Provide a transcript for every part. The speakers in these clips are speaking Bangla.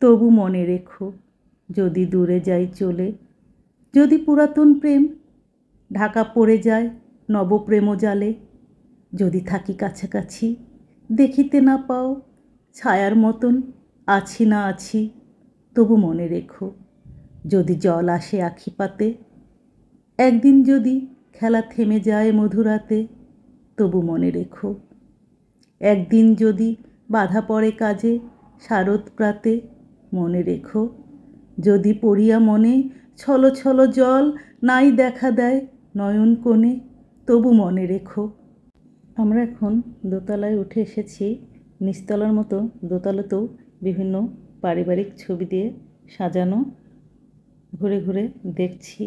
তবু মনে রেখো, যদি দূরে যাই চলে, যদি পুরাতন প্রেম ঢাকা পড়ে যায় নবপ্রেম জালে, যদি থাকি কাছাকাছি দেখিতে না পাও ছায়ার মতন আছি না আছি, তবু মনে রেখো, যদি জল আসে আখি পাতে, একদিন যদি খেলা থেমে যায় মধুরাতে, তবু মনে রেখো, একদিন যদি বাধা পড়ে কাজে শারদ প্রাতে, মনে রেখো, যদি পড়িয়া মনে ছলো ছলো জল নাই দেখা দেয় নয়ন কোণে, তবু মনে রেখো। আমরা এখন দোতলায় উঠে এসেছি। নিচতলার মতো দোতলাতেও বিভিন্ন পারিবারিক ছবি দিয়ে সাজানো। ঘুরে ঘুরে দেখছি,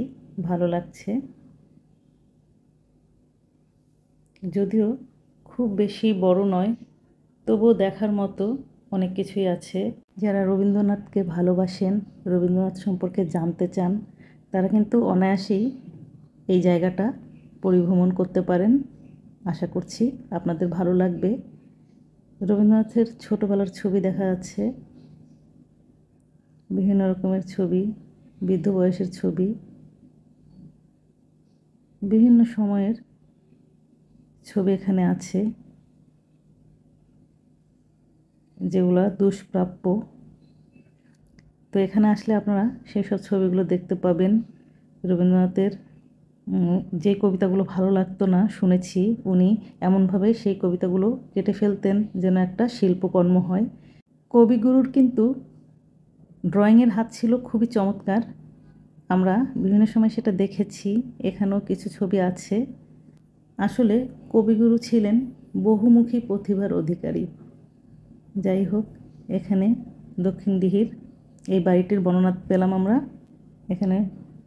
ভালো লাগছে। যদিও খুব বেশি বড় নয়, তবুও দেখার মতো অনেক কিছুই আছে। যারা রবীন্দ্রনাথকে ভালোবাসেন, রবীন্দ্রনাথ সম্পর্কে জানতে চান, তারা কিন্তু অনায়াসেই এই জায়গাটা পরিভ্রমণ করতে পারেন। আশা করছি আপনাদের ভালো লাগবে। রবীন্দ্রনাথের ছোটোবেলার ছবি দেখা যাচ্ছে, বিভিন্ন রকমের ছবি, বৃদ্ধ বয়সের ছবি, বিভিন্ন সময়ের ছবি এখানে আছে, যেগুলো দুষ্প্রাপ্য। তো এখানে আসলে আপনারা সেই সব ছবিগুলো দেখতে পাবেন। রবীন্দ্রনাথের যে কবিতাগুলো ভালো লাগতো না শুনেছি, উনি এমনভাবে সেই কবিতাগুলো কেটে ফেলতেন যেন একটা শিল্পকর্ম হয়। কবিগুরুর কিন্তু ড্রয়িংয়ের হাত ছিল খুবই চমৎকার। আমরা বিভিন্ন সময় সেটা দেখেছি। এখানেও কিছু ছবি আছে। আসলে কবিগুরু ছিলেন বহুমুখী প্রতিভার অধিকারী। যাই হোক, এখানে দক্ষিণ দিঘির এই বাড়িটির বর্ণনা পেলাম আমরা। এখানে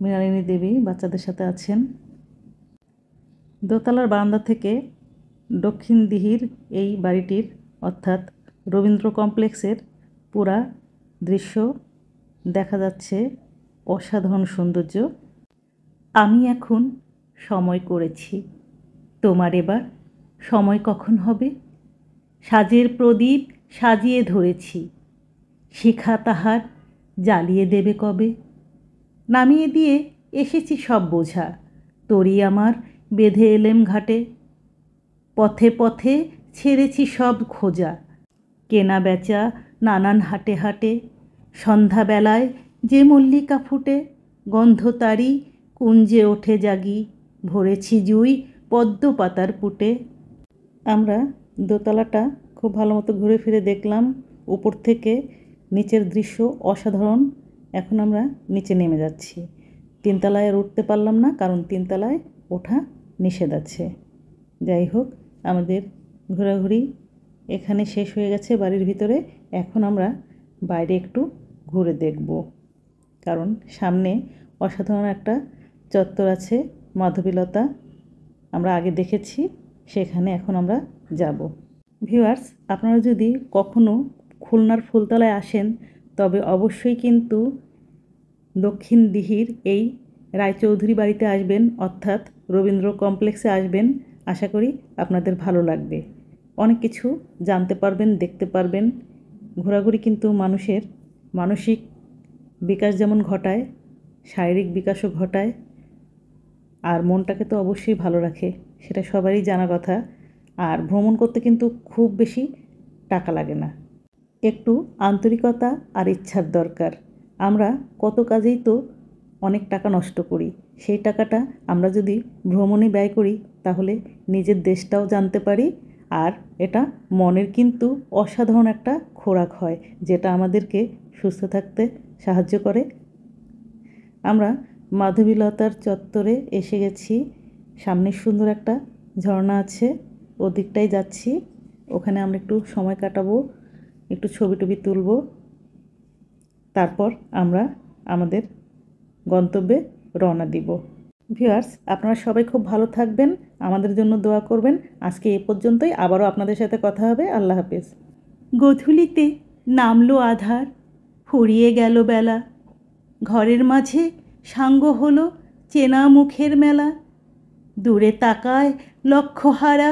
মৃণালিনী দেবী বাচ্চাদের সাথে আছেন। দোতলার বারান্দা থেকে দক্ষিণ দিঘির এই বাড়িটির অর্থাৎ রবীন্দ্র কমপ্লেক্সের পুরা দৃশ্য দেখা যাচ্ছে। অসাধারণ সৌন্দর্য। আমি এখন সময় করেছি, তোমার এবার সময় কখন হবে? সাজের প্রদীপ সাজিয়ে ধরেছি, শিখা তাহার জ্বালিয়ে দেবে কবে? নামিয়ে দিয়ে এসেছি সব বোঝা, তরি আমার বেঁধে এলেম ঘাটে, পথে পথে ছেড়েছি সব খোঁজা, কেনা বেচা নানান হাটে হাটে, সন্ধ্যাবেলায় যে মল্লিকা ফুটে, গন্ধ তারি কুঞ্জে ওঠে জাগি, ভরেছি জুই পদ্ম পাতার পুটে। আমরা দোতলাটা খুব ভালো মতো ঘুরে ফিরে দেখলাম। উপর থেকে নিচের দৃশ্য অসাধারণ। এখন আমরা নিচে নেমে যাচ্ছি। তিনতলায় আর উঠতে পারলাম না, কারণ তিনতলায় ওঠা নিষেধ আছে। যাই হোক, আমাদের ঘোরাঘুরি এখানে শেষ হয়ে গেছে বাড়ির ভিতরে। এখন আমরা বাইরে একটু ঘুরে দেখব, কারণ সামনে অসাধারণ একটা চত্বর আছে, মাধবীলতা। আমরা আগে দেখেছি, সেখানে এখন আমরা যাব। ভিউয়ার্স, আপনারা যদি কখনো খুলনার ফুলতলায় আসেন, তবে অবশ্যই কিন্তু দক্ষিণ দিঘির এই রায়চৌধুরী বাড়িতে আসবেন, অর্থাৎ রবীন্দ্র কমপ্লেক্সে আসবেন। আশা করি আপনাদের ভালো লাগবে। অনেক কিছু জানতে পারবেন, দেখতে পারবেন। ঘোরাঘুরি কিন্তু মানুষের মানসিক বিকাশ যেমন ঘটায়, শারীরিক বিকাশও ঘটায়, আর মনটাকে তো অবশ্যই ভালো রাখে, সেটা সবারই জানা কথা। আর ভ্রমণ করতে কিন্তু খুব বেশি টাকা লাগে না, একটু আন্তরিকতা আর ইচ্ছার দরকার। আমরা কত কাজেই তো অনেক টাকা নষ্ট করি। সেই টাকাটা আমরা যদি ভ্রমণে ব্যয় করি, তাহলে নিজের দেশটাও জানতে পারি, আর এটা মনের কিন্তু অসাধারণ একটা খোরাক হয়, যেটা আমাদেরকে সুস্থ থাকতে সাহায্য করে। আমরা মাধবীলতার চত্বরে এসে গেছি। সামনে সুন্দর একটা ঝর্ণা আছে, ওদিকটাই যাচ্ছি। ওখানে আমরা একটু সময় কাটাবো, একটু ছবি টবি তুলব, তারপর আমরা আমাদের গন্তব্যে রওনা দিব। ভিউয়ার্স, আপনারা সবাই খুব ভালো থাকবেন, আমাদের জন্য দোয়া করবেন। আজকে এ পর্যন্তই, আবারও আপনাদের সাথে কথা হবে। আল্লাহ হাফেজ। গধূলিতে নামলো আধার, ফুরিয়ে গেল বেলা, ঘরের মাঝে সাঙ্গ হলো চেনা মুখের মেলা, দূরে তাকায় লক্ষ্যহারা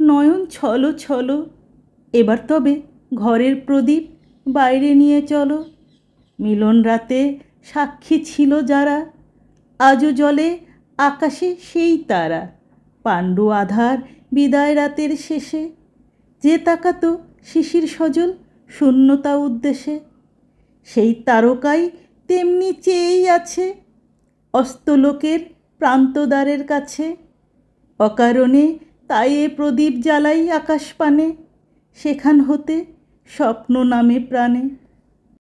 নয়ন ছলো ছলো, এবার তবে ঘরের প্রদীপ বাইরে নিয়ে চলো, মিলন রাতে সাক্ষী ছিল যারা, আজও জলে আকাশে সেই তারা। পাণ্ডু আধার বিদায় রাতের শেষে, যে তাকাতো শিশির সজল শূন্যতা উদ্দেশে, সেই তারকাই তেমনি চেয়েই আছে অস্তলোকের প্রান্তদ্বারের কাছে। অকারণে তাই এ প্রদীপ জ্বালাই আকাশপানে, সেখান হতে স্বপ্ন নামে প্রাণে।